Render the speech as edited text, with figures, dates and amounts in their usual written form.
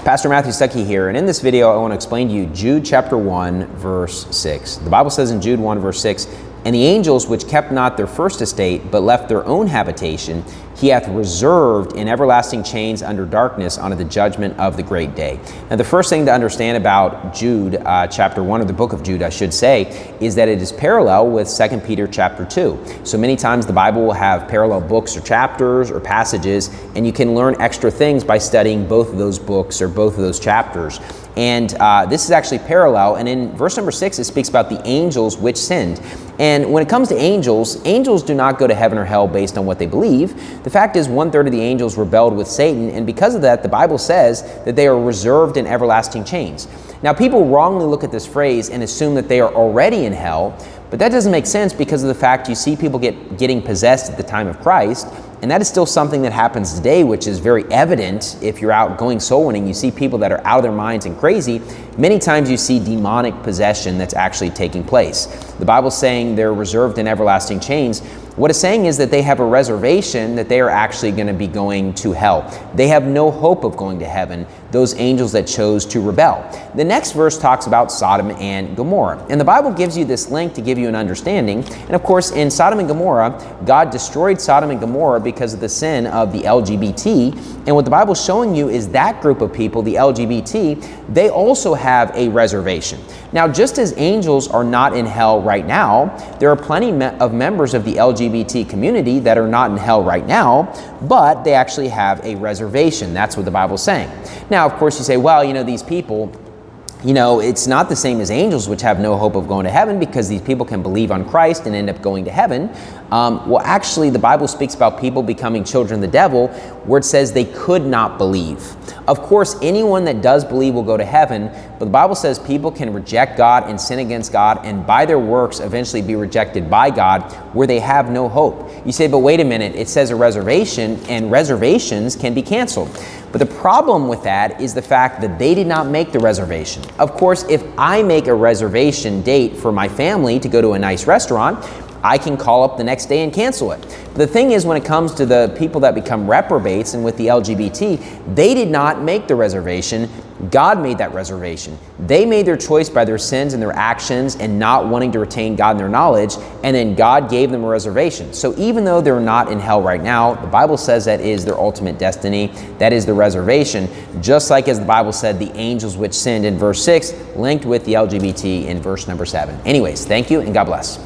Pastor Matthew Stuckey here, and in this video I want to explain to you Jude chapter 1 verse 6. The Bible says in Jude 1 verse 6, "And the angels which kept not their first estate, but left their own habitation, he hath reserved in everlasting chains under darkness unto the judgment of the great day." Now the first thing to understand about Jude chapter 1, or the book of Jude I should say, is that it is parallel with 2 Peter chapter 2. So many times the Bible will have parallel books or chapters or passages, and you can learn extra things by studying both of those books or both of those chapters. And this is actually parallel, and in verse number 6 it speaks about the angels which sinned. And when it comes to angels, angels do not go to heaven or hell based on what they believe. The fact is 1/3 of the angels rebelled with Satan, and because of that the Bible says that they are reserved in everlasting chains. Now people wrongly look at this phrase and assume that they are already in hell, but that doesn't make sense because of the fact you see people getting possessed at the time of Christ, and that is still something that happens today, which is very evident if you're out going soul winning. You see people that are out of their minds and crazy. Many times you see demonic possession that's actually taking place. The Bible's saying they're reserved in everlasting chains. What it's saying is that they have a reservation that they are actually going to be going to hell. They have no hope of going to heaven, those angels that chose to rebel. The next verse talks about Sodom and Gomorrah. And the Bible gives you this link to give you an understanding. And of course, in Sodom and Gomorrah, God destroyed Sodom and Gomorrah because of the sin of the LGBT. And what the Bible's showing you is that group of people, the LGBT, they also have a reservation. Now, just as angels are not in hell right now, there are plenty of members of the LGBT community that are not in hell right now, but they actually have a reservation. That's what the Bible's saying. Now, of course, you say, well, these people, it's not the same as angels, which have no hope of going to heaven, because these people can believe on Christ and end up going to heaven. Well, actually, the Bible speaks about people becoming children of the devil, where it says they could not believe. Of course, anyone that does believe will go to heaven, but the Bible says people can reject God and sin against God, and by their works eventually be rejected by God, where they have no hope. You say, but wait a minute, it says a reservation, and reservations can be canceled. But the problem with that is the fact that they did not make the reservation. Of course, if I make a reservation date for my family to go to a nice restaurant, I can call up the next day and cancel it. But the thing is, when it comes to the people that become reprobates and with the LGBT, they did not make the reservation. God made that reservation. They made their choice by their sins and their actions and not wanting to retain God in their knowledge, and then God gave them a reservation. So even though they're not in hell right now, the Bible says that is their ultimate destiny. That is the reservation, just like as the Bible said the angels which sinned in verse 6 linked with the LGBT in verse number 7. Anyways, thank you and God bless.